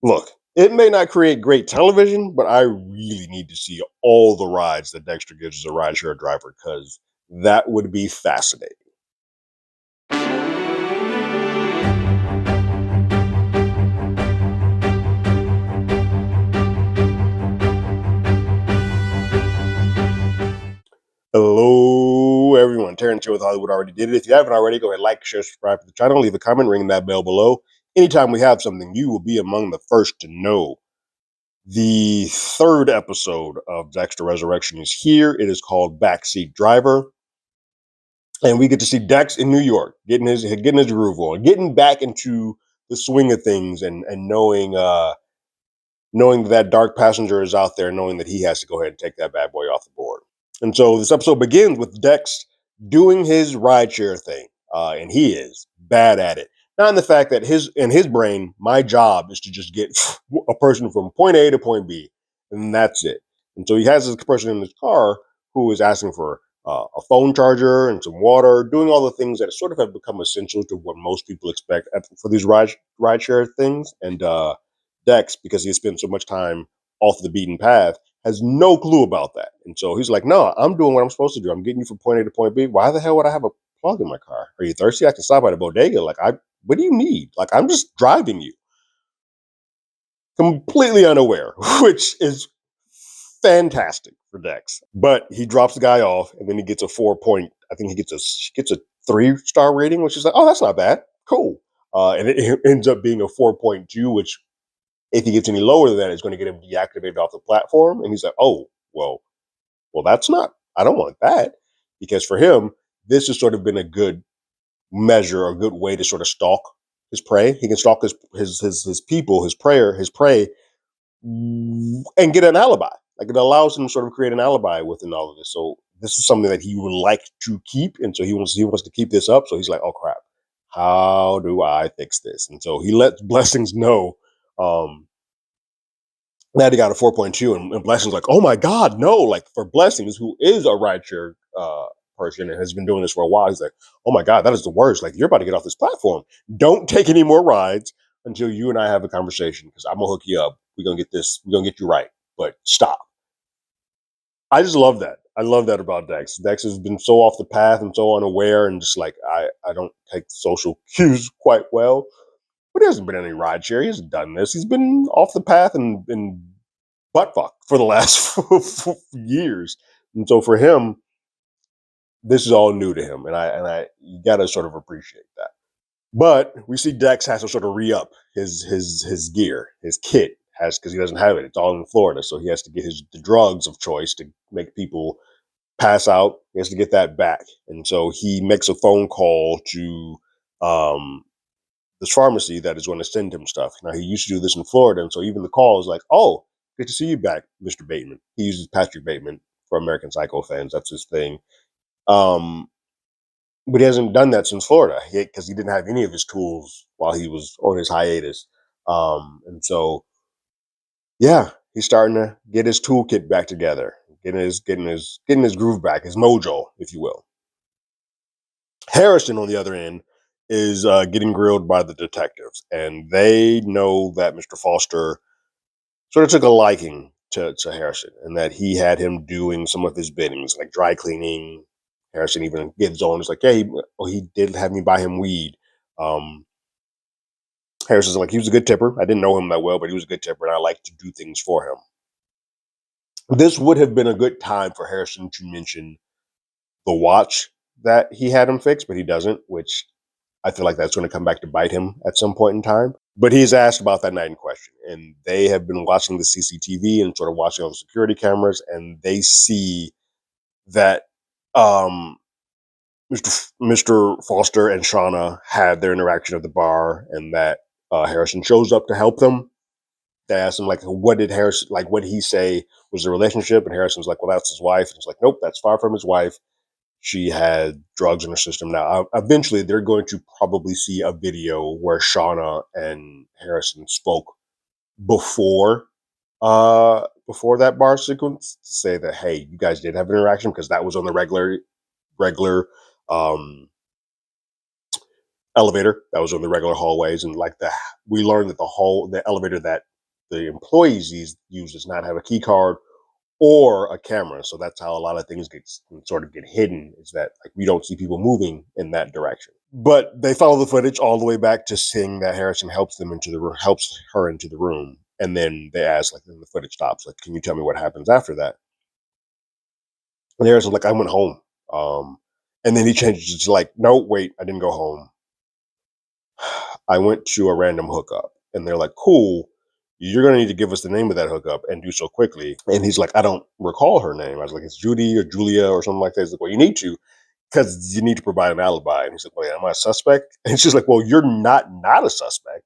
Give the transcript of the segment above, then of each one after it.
Look, it may not create great television, but I really need to see all the rides that Dexter gives as a rideshare driver because that would be fascinating. Hello, everyone. Terrence here with Hollywood Already Did It. If you haven't already, go ahead, like, share, subscribe to the channel, leave a comment, ring that bell below. Anytime we have something, you will be among the first to know. The third episode of Dexter Resurrection is here. It is called Backseat Driver. And we get to see Dex in New York, getting his groove on, getting back into the swing of things and knowing that dark passenger is out there, knowing that he has to go ahead and take that bad boy off the board. And so this episode begins with Dex doing his rideshare thing, and he is bad at it. Not in the fact that in his brain, my job is to just get a person from point A to point B, and that's it. And so he has this person in his car who is asking for a phone charger and some water, doing all the things that sort of have become essential to what most people expect for these rideshare things. And Dex, because he has spent so much time off the beaten path, has no clue about that. And so he's like, no, I'm doing what I'm supposed to do. I'm getting you from point A to point B. Why the hell would I have a plug in my car? Are you thirsty? I can stop at a bodega. What do you need? Like, I'm just driving you. Completely unaware, which is fantastic for Dex. But he drops the guy off and then he gets a 4 point, I think he gets a 3-star rating, which is like, oh, that's not bad. Cool. And it ends up being a 4.2, which if he gets any lower than that, it's going to get him deactivated off the platform. And he's like, oh, well, that's not, I don't want that. Because for him, this has sort of been a good measure, a good way to sort of stalk his prey. He can stalk his people, his prey, and get an alibi. Like, it allows him to sort of create an alibi within all of this. So this is something that he would like to keep. And so he wants to keep this up. So he's like, oh crap, how do I fix this? And so he lets Blessings know that he got a 4.2, and Blessings like, oh my God, no. Like, for Blessings, who is a rideshare person and has been doing this for a while, he's like, oh my God, that is the worst. Like, you're about to get off this platform. Don't take any more rides until you and I have a conversation, because I'm gonna hook you up. We're gonna get this, we're gonna get you right. But stop. I just love that. I love that about Dex. Dex has been so off the path and so unaware, and just like, I don't take social cues quite well. But he hasn't been in any rideshare. He hasn't done this. He's been off the path and butt fuck for the last years. And so for him, this is all new to him, and I you gotta sort of appreciate that. But we see Dex has to sort of re up his gear, his kit has, because he doesn't have it. It's all in Florida, so he has to get the drugs of choice to make people pass out. He has to get that back, and so he makes a phone call to um, this pharmacy that is going to send him stuff. Now, he used to do this in Florida, and so even the call is like, "Oh, good to see you back, Mr. Bateman." He uses Patrick Bateman for American Psycho fans. That's his thing. Um, but he hasn't done that since Florida, because he didn't have any of his tools while he was on his hiatus. And so, yeah, he's starting to get his toolkit back together, getting his groove back, his mojo, if you will. Harrison, on the other end, is getting grilled by the detectives, and they know that Mr. Foster sort of took a liking to Harrison, and that he had him doing some of his biddings, like dry cleaning. Harrison even gets on. It's like, yeah, he did have me buy him weed. Um, Harrison's like, he was a good tipper. I didn't know him that well, but he was a good tipper, and I like to do things for him. This would have been a good time for Harrison to mention the watch that he had him fix, but he doesn't, which I feel like that's going to come back to bite him at some point in time. But he's asked about that night in question, and they have been watching the CCTV and sort of watching all the security cameras, and they see that um, Mr. Foster and Shauna had their interaction at the bar, and that Harrison shows up to help them. They asked him, like, what did Harrison, like, what did he say was the relationship? And Harrison's like, well, that's his wife. And he's like, nope, that's far from his wife. She had drugs in her system. Now, eventually, they're going to probably see a video where Shauna and Harrison spoke before before that bar sequence, to say that, hey, you guys did have an interaction, because that was on the regular um elevator that was on the regular hallways, and like we learned that the elevator that the employees use does not have a key card or a camera. So that's how a lot of things sort of get hidden, is that like we don't see people moving in that direction. But they follow the footage all the way back to seeing that Harrison helps her into the room. And then they ask, like, then the footage stops. Like, can you tell me what happens after that? And Harrison's like, I went home. And then he changes it to like, no, wait, I didn't go home. I went to a random hookup. And they're like, cool. You're going to need to give us the name of that hookup and do so quickly. And he's like, I don't recall her name. I was like, it's Judy or Julia or something like that. He's like, well, you need to, because you need to provide an alibi. And he's like, well, yeah, am I a suspect? And she's like, well, you're not a suspect.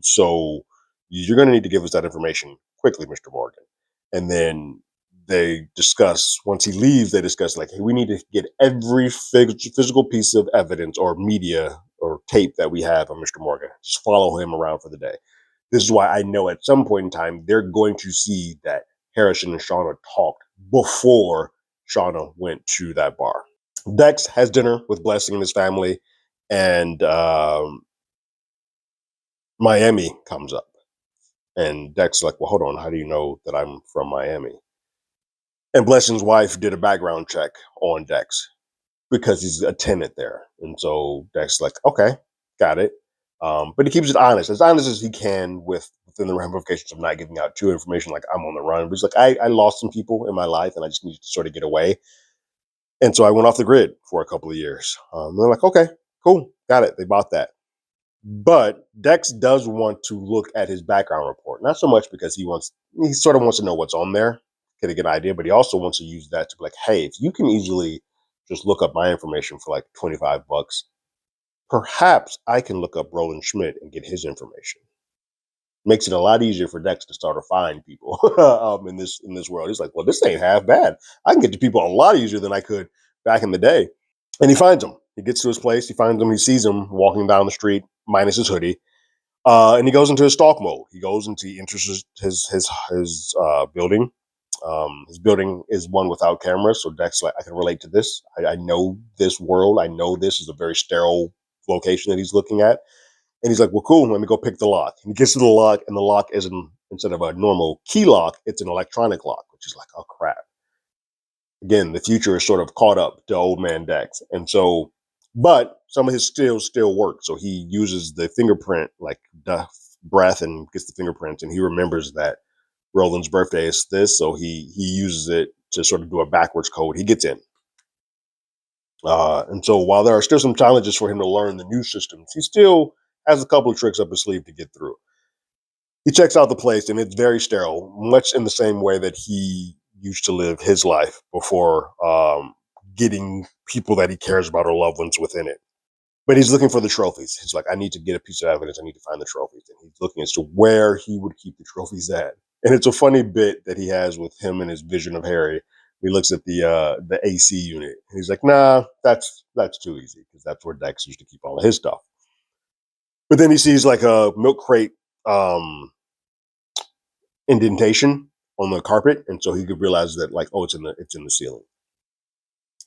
So you're going to need to give us that information quickly, Mr. Morgan. And then they discuss, once he leaves, they discuss like, hey, we need to get every physical piece of evidence or media or tape that we have on Mr. Morgan. Just follow him around for the day. This is why I know at some point in time, they're going to see that Harrison and Shauna talked before Shauna went to that bar. Dex has dinner with Blessing and his family, and Miami comes up. And Dex is like, well, hold on, how do you know that I'm from Miami? And Blessing's wife did a background check on Dex because he's a tenant there. And so Dex is like, okay, got it. But he keeps it as honest as he can within the ramifications of not giving out too information like I'm on the run. But he's like, I lost some people in my life and I just need to sort of get away. And so I went off the grid for a couple of years. They're like, okay, cool, got it. They bought that. But Dex does want to look at his background report, not so much because he sort of wants to know what's on there, get a good idea, but he also wants to use that to be like, hey, if you can easily just look up my information for like $25, perhaps I can look up Roland Schmidt and get his information. Makes it a lot easier for Dex to start to find people in this world. He's like, well, this ain't half bad. I can get to people a lot easier than I could back in the day. And he finds him. He gets to his place. He finds him. He sees him walking down the street, minus his hoodie, and he goes into his stalk mode. He enters his building. His building is one without cameras, so Dex like, I can relate to this. I know this world. I know this is a very sterile location that he's looking at. And he's like, well, cool, let me go pick the lock. And he gets to the lock, and the lock isn't, instead of a normal key lock, it's an electronic lock, which is like, oh, crap. Again, the future is sort of caught up to old man Dex. And so, but some of his skills still work. So he uses the fingerprint, like the breath, and gets the fingerprints, and he remembers that Roland's birthday is this. So he uses it to sort of do a backwards code. He gets in. And so while there are still some challenges for him to learn the new systems, he still has a couple of tricks up his sleeve to get through. He checks out the place, and it's very sterile, much in the same way that he used to live his life before getting people that he cares about or loved ones within it. But he's looking for the trophies. He's like, I need to get a piece of evidence. I need to find the trophies. And he's looking as to where he would keep the trophies at. And it's a funny bit that he has with him and his vision of Harry. He looks at the AC unit. And he's like, nah, that's too easy, because that's where Dex used to keep all of his stuff. But then he sees like a milk crate indentation on the carpet, and so he could realize that like, oh, it's in the ceiling.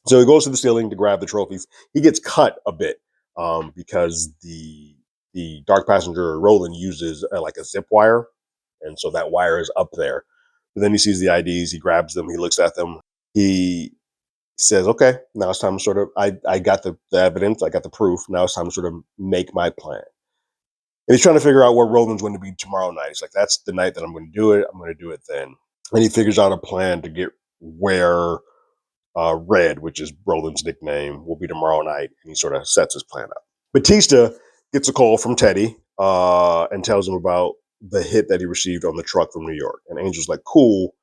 So he goes to the ceiling to grab the trophies. He gets cut a bit because the dark passenger Roland uses like a zip wire, and so that wire is up there. But then he sees the IDs. He grabs them. He looks at them. He says, "Okay, now it's time to sort of. I got the evidence. I got the proof. Now it's time to sort of make my plan." And he's trying to figure out where Roland's going to be tomorrow night. He's like, that's the night that I'm going to do it. I'm going to do it then. And he figures out a plan to get where Red, which is Roland's nickname, will be tomorrow night. And he sort of sets his plan up. Batista gets a call from Teddy and tells him about the hit that he received on the truck from New York. And Angel's like, cool,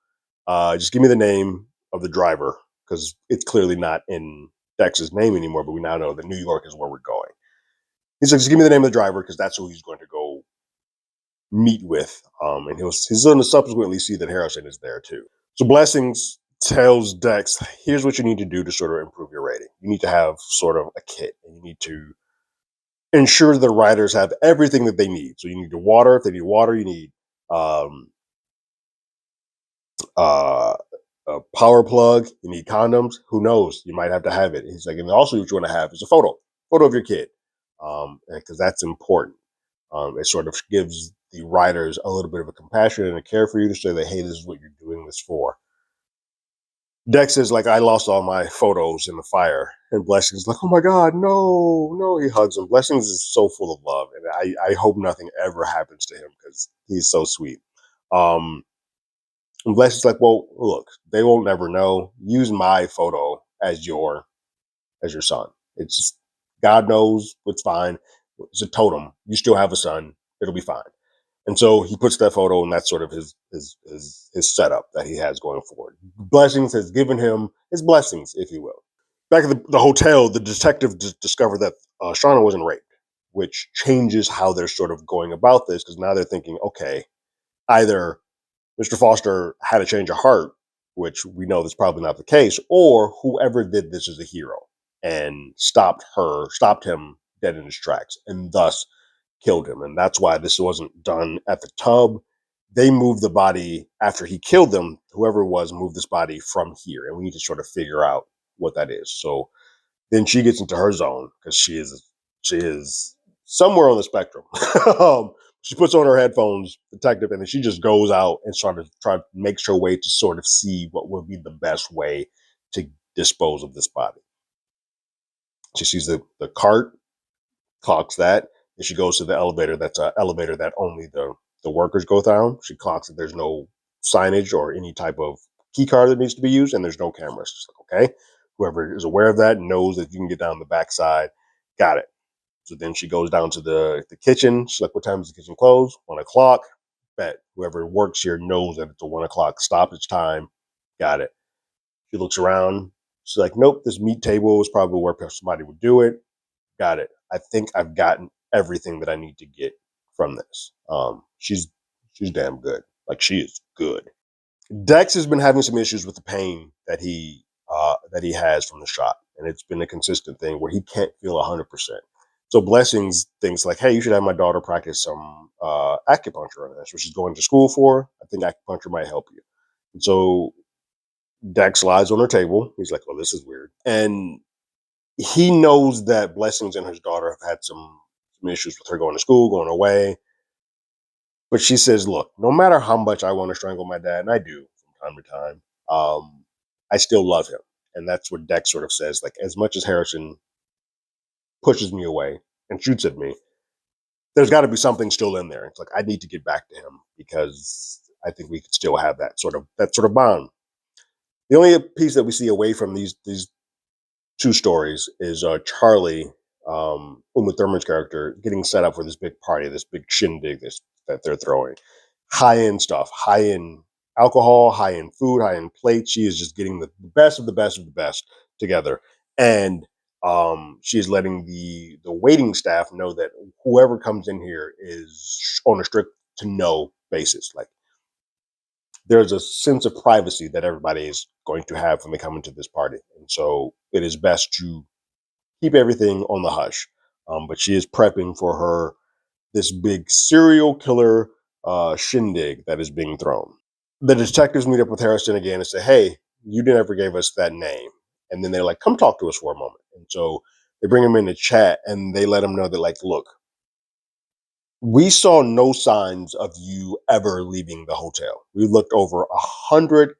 just give me the name of the driver, because it's clearly not in Dex's name anymore, but we now know that New York is where we're going. He's like, just give me the name of the driver, because that's who he's going to go meet with. And he's going to subsequently see that Harrison is there too. So Blessings tells Dex, here's what you need to do to sort of improve your rating. You need to have sort of a kit, and you need to ensure the riders have everything that they need. So you need the water. If they need water, you need a power plug. You need condoms. Who knows? You might have to have it. He's like, and also what you want to have is a photo of your kid. because that's important. It sort of gives the writers a little bit of a compassion and a care for you to say that, hey, this is what you're doing this for. Dex is like, I lost all my photos in the fire. And Blessings like, oh my God, no, no. He hugs him. Blessings is so full of love. And I hope nothing ever happens to him because he's so sweet. Um, and Blessings like, well, look, they won't never know. Use my photo as your son. It's just, God knows it's fine. It's a totem. You still have a son. It'll be fine. And so he puts that photo, and that's sort of his setup that he has going forward. Blessings has given him his blessings, if you will. Back at the hotel, the detective discovered that Shauna wasn't raped, which changes how they're sort of going about this because now they're thinking, okay, either Mr. Foster had a change of heart, which we know that's probably not the case, or whoever did this is a hero and stopped him dead in his tracks, and thus killed him. And that's why this wasn't done at the tub. They moved the body after he killed them. Whoever it was moved this body from here, and we need to sort of figure out what that is. So then she gets into her zone because she is somewhere on the spectrum. She puts on her headphones, detective, and then she just goes out and sort of makes her way to sort of see what would be the best way to dispose of this body. She sees the cart, clocks that, and she goes to the elevator. That's an elevator that only the workers go down. She clocks that there's no signage or any type of key card that needs to be used, and there's no cameras. She's like, okay, whoever is aware of that knows that you can get down the backside. Got it. So then she goes down to the kitchen. She's like, what time is the kitchen close? 1:00. Bet whoever works here knows that it's a 1:00 stoppage time. Got it. She looks around. She's like, nope, this meat table is probably where somebody would do it. Got it. I think I've gotten everything that I need to get from this. She's damn good. Like, she is good. Dex has been having some issues with the pain that he has from the shot, and it's been a consistent thing where he can't feel 100%. So Blessings thinks like, hey, you should have my daughter practice some acupuncture on this, which she's going to school for. I think acupuncture might help you. And so Dex lies on her table. He's like, oh, this is weird. And he knows that Blessings and his daughter have had some issues with her going to school, going away. But she says, look, no matter how much I want to strangle my dad, and I do from time to time, I still love him. And that's what Dex sort of says. Like, as much as Harrison pushes me away and shoots at me, there's got to be something still in there. It's like, I need to get back to him because I think we could still have that sort of bond. The only piece that we see away from these two stories is Charlie, Uma Thurman's character, getting set up for this big party, this big shindig that they're throwing. High end stuff, high end alcohol, high end food, high end plates. She is just getting the best of the best of the best together. And she is letting the waiting staff know that whoever comes in here is on a strict to no basis. Like, there's a sense of privacy that everybody is going to have when they come into this party. And so it is best to keep everything on the hush. But she is prepping for this big serial killer shindig that is being thrown. The detectives meet up with Harrison again and say, hey, you never gave us that name. And then they're like, come talk to us for a moment. And so they bring him in to chat and they let him know that, like, look, we saw no signs of you ever leaving the hotel. We looked over 100+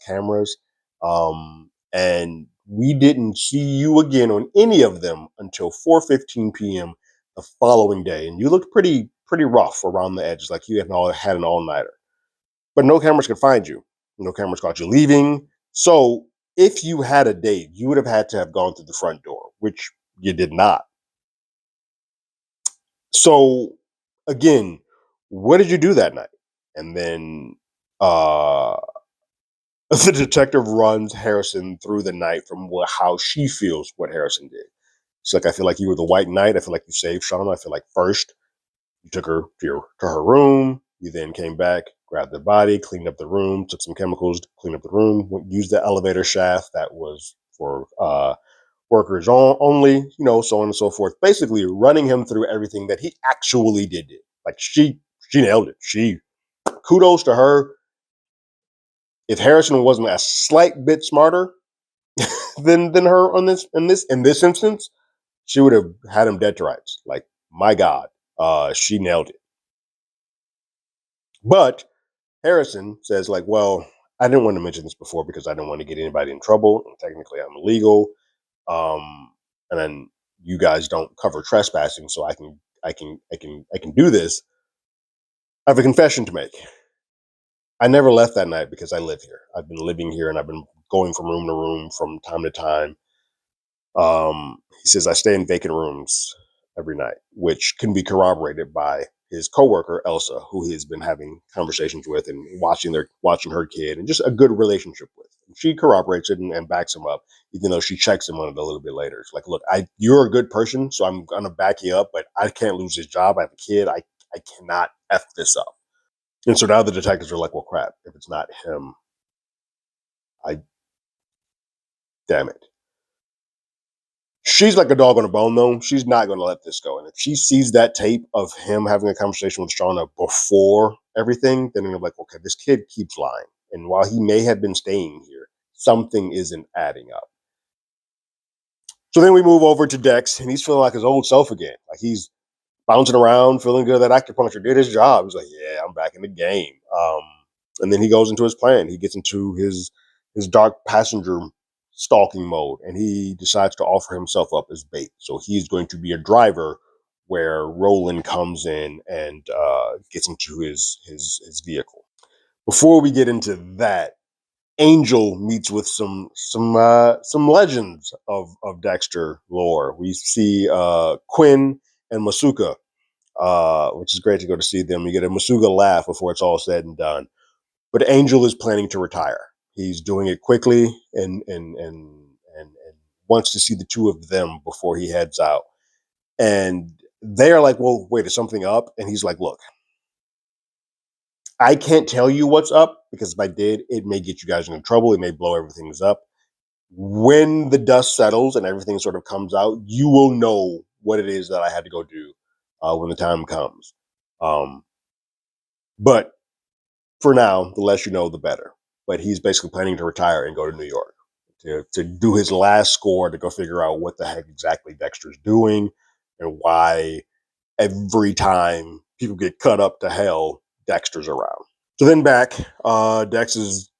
cameras, and we didn't see you again on any of them until 4:15 p.m. the following day. And you looked pretty rough around the edges, like you had an all nighter. But no cameras could find you. No cameras caught you leaving. So if you had a date, you would have had to have gone through the front door, which you did not. So again, what did you do that night? And then uh the detective runs Harrison through the night from how she feels what Harrison did. She's like, I feel like you were the white knight. I feel like you saved Shauna. I feel like first you took her to her room. You then came back, grabbed the body, cleaned up the room, took some chemicals to clean up the room, used the elevator shaft that was for workers only, so on and so forth. Basically, running him through everything that he actually did. Like, she nailed it. Kudos to her. If Harrison wasn't a slight bit smarter than her on this in this instance, She would have had him dead to rights. Like, my God, she nailed it. But Harrison says, like, well, I didn't want to mention this before because I didn't want to get anybody in trouble. And technically, I'm illegal. And then you guys don't cover trespassing, so I can do this. I have a confession to make. I never left that night because I live here. I've been living here and I've been going from room to room from time to time. He says I stay in vacant rooms every night, which can be corroborated by his coworker Elsa, who he has been having conversations with and watching her kid, and just a good relationship with. And she corroborates it and backs him up, even though she checks him on it a little bit later. It's like, look, you're a good person, so I'm gonna back you up, but I can't lose this job. I have a kid. I cannot f this up. And so now the detectives are like, well, crap. If it's not him, I damn it. She's like a dog on a bone, though. She's not going to let this go. And if she sees that tape of him having a conversation with Shauna before everything, then they're like, okay, this kid keeps lying. And while he may have been staying here, something isn't adding up. So then we move over to Dex, and he's feeling like his old self again. Like he's bouncing around, feeling good. That acupuncture did his job. He's like, yeah, I'm back in the game. And then he goes into his plan. He gets into his dark passenger stalking mode, and he decides to offer himself up as bait. So he's going to be a driver where Roland comes in and gets into his vehicle. Before we get into that, Angel meets with some legends of Dexter lore. We see Quinn and Masuka, which is great to go to see them. You get a Masuga laugh before it's all said and done. But Angel is planning to retire. He's doing it quickly and wants to see the two of them before he heads out. And they are like, well, wait, is something up? And he's like, look, I can't tell you what's up because if I did, it may get you guys into trouble. It may blow everything's up. When the dust settles and everything sort of comes out, you will know what it is that I had to go do when the time comes. But for now, the less you know, the better. But he's basically planning to retire and go to New York to do his last score to go figure out what the heck exactly Dexter's doing and why every time people get cut up to hell, Dexter's around. So then back, Dex is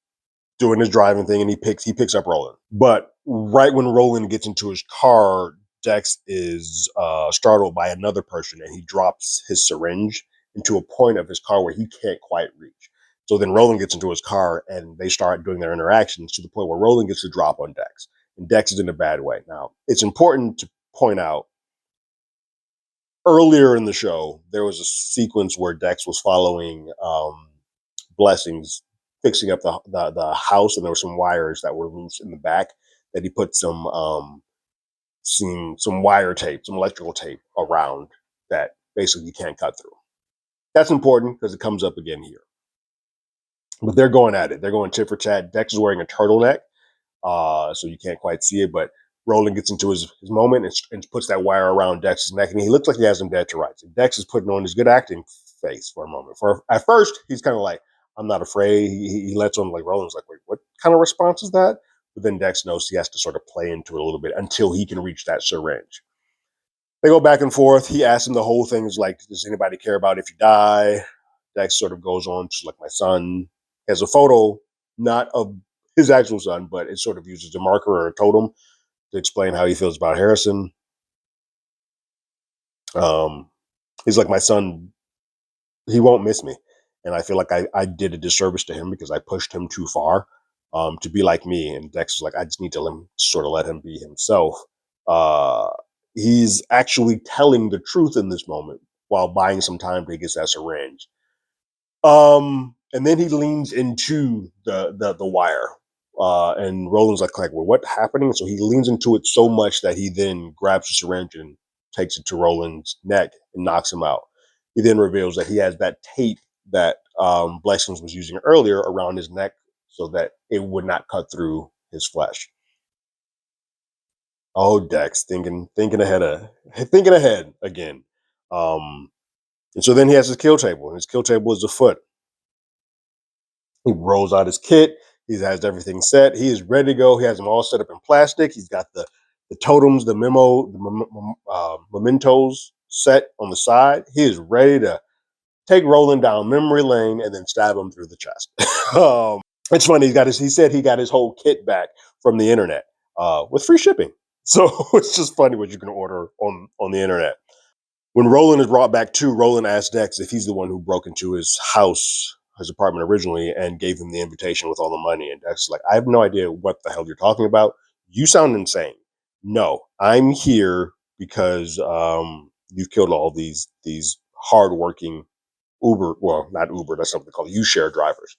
doing his driving thing and he picks up Roland. But right when Roland gets into his car, Dex is startled by another person and he drops his syringe into a point of his car where he can't quite reach. So then Roland gets into his car and they start doing their interactions to the point where Roland gets to drop on Dex. And Dex is in a bad way. Now, it's important to point out earlier in the show, there was a sequence where Dex was following Blessings fixing up the house, and there were some wires that were loose in the back that he put some wire tape, some electrical tape around that basically you can't cut through. That's important because it comes up again here. But they're going at it. They're going tit for tat. Dex is wearing a turtleneck, so you can't quite see it. But Roland gets into his moment and puts that wire around Dex's neck, and he looks like he has him dead to rights. And Dex is putting on his good acting face for a moment. At first, he's kind of like, I'm not afraid. He lets on like Roland's like, wait, what kind of response is that? But then Dex knows he has to sort of play into it a little bit until he can reach that syringe. They go back and forth. He asks him the whole thing is like, does anybody care about if you die? Dex sort of goes on to like my son. He has a photo, not of his actual son, but it sort of uses a marker or a totem to explain how he feels about Harrison. He's like, my son, he won't miss me. And I feel like I did a disservice to him because I pushed him too far to be like me. And Dex is like, I just need to sort of let him be himself. Uh, he's actually telling the truth in this moment while buying some time to get that syringe. And then he leans into the wire. And Roland's like, well, what's happening? So he leans into it so much that he then grabs the syringe and takes it to Roland's neck and knocks him out. He then reveals that he has that tape that Blessings was using earlier around his neck so that it would not cut through his flesh. Oh, Dex, thinking ahead again. And so then he has his kill table, and his kill table is afoot. He rolls out his kit. He has everything set. He is ready to go. He has them all set up in plastic. He's got the the totems, the mementos set on the side. He is ready to take Roland down memory lane and then stab him through the chest. It's funny. He said he got his whole kit back from the internet with free shipping. So it's just funny what you can order on the internet. When Roland is brought back to, Roland asks Dex if he's the one who broke into his house, his apartment originally, and gave him the invitation with all the money. And Dex is like, I have no idea what the hell you're talking about. You sound insane. No, I'm here because you've killed all these hardworking Uber, well, not Uber, that's something called U-share drivers.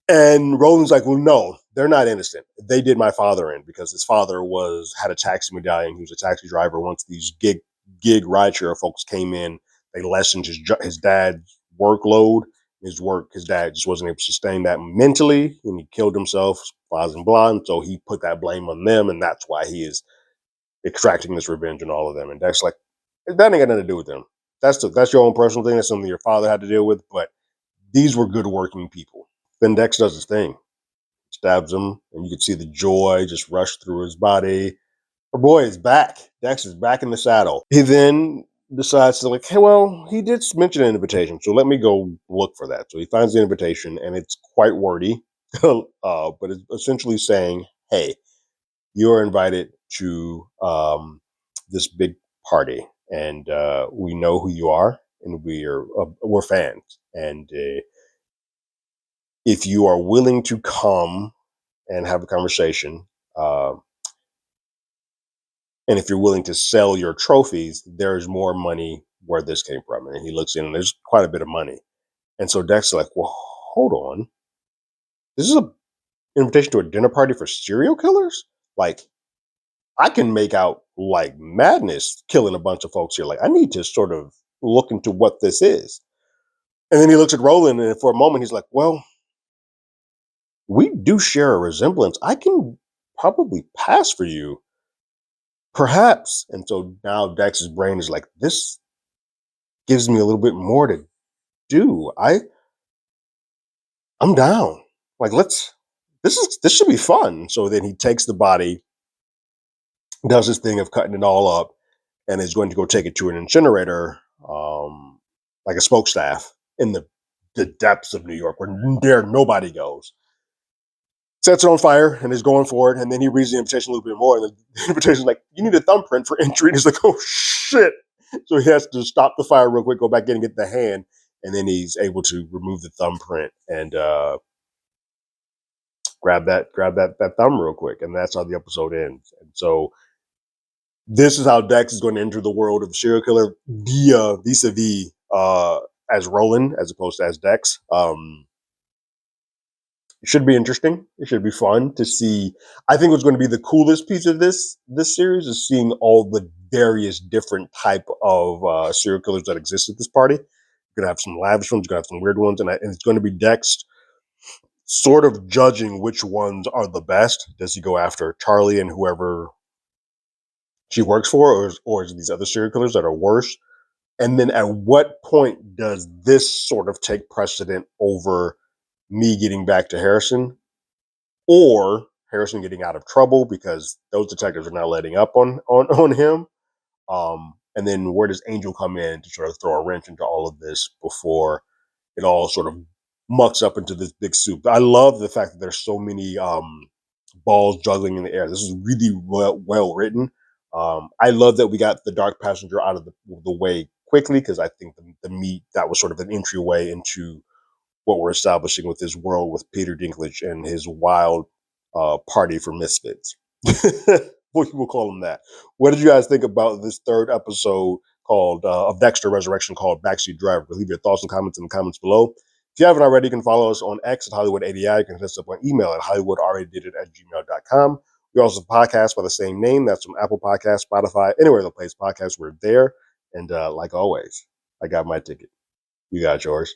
And Roland's like, well, no, they're not innocent. They did my father in because his father had a taxi medallion. He was a taxi driver. Once these gig rideshare folks came in, they lessened his dad's workload. His dad just wasn't able to sustain that mentally, and he killed himself, blah and blah. And so he put that blame on them, and that's why he is extracting this revenge on all of them. And Dex like, that ain't got nothing to do with them. That's your own personal thing. That's something your father had to deal with. But these were good working people. Then Dex does his thing, stabs him, and you can see the joy just rush through his body. Our boy is back. Dex is back in the saddle. He then decides to like, hey, well, he did mention an invitation, so let me go look for that. So he finds the invitation, and it's quite wordy, but it's essentially saying, hey, you're invited to this big party, and we know who you are, and we're fans, and if you are willing to come and have a conversation, uh, and if you're willing to sell your trophies, there's more money where this came from. And he looks in, and there's quite a bit of money. And so Dex's like, well, hold on, this is an invitation to a dinner party for serial killers. Like, I can make out like madness killing a bunch of folks here. Like, I need to sort of look into what this is. And then he looks at Roland, and for a moment, he's like, well, we do share a resemblance. I can probably pass for you, perhaps. And so now Dex's brain is like, this gives me a little bit more to do. I'm down. Like, this should be fun. So then he takes the body, does his thing of cutting it all up, and is going to go take it to an incinerator, like a smokestack in the depths of New York, where nobody goes. Sets it on fire and is going for it. And then he reads the invitation a little bit more. And the invitation is like, you need a thumbprint for entry. And he's like, oh, shit. So he has to stop the fire real quick, go back in and get the hand. And then he's able to remove the thumbprint and grab that thumb real quick. And that's how the episode ends. And so this is how Dex is going to enter the world of the serial killer vis-a-vis as Roland as opposed to as Dex. It should be interesting. It should be fun to see. I think what's going to be the coolest piece of this series is seeing all the various different type of serial killers that exist at this party. You're going to have some lavish ones, you're going to have some weird ones, and it's going to be Dex sort of judging which ones are the best. Does he go after Charlie and whoever she works for, or is it these other serial killers that are worse? And then at what point does this sort of take precedent over me getting back to Harrison, or Harrison getting out of trouble because those detectives are now letting up on him? And then where does Angel come in to sort of throw a wrench into all of this before it all sort of mucks up into this big soup? I love the fact that there's so many balls juggling in the air. This is really well written. I love that we got the Dark Passenger out of the way quickly, because I think the meat that was sort of an entryway into what we're establishing with this world with Peter Dinklage and his wild party for misfits. We'll call him that. What did you guys think about this third episode called of Dexter Resurrection called Backseat Driver? Leave your thoughts and comments in the comments below. If you haven't already, you can follow us on X at Hollywood80i. You can hit us up on email at HollywoodAlreadyDidIt@gmail.com. We also have a podcast by the same name. That's from Apple Podcasts, Spotify, anywhere that plays podcasts. We're there. And like always, I got my ticket. You got yours.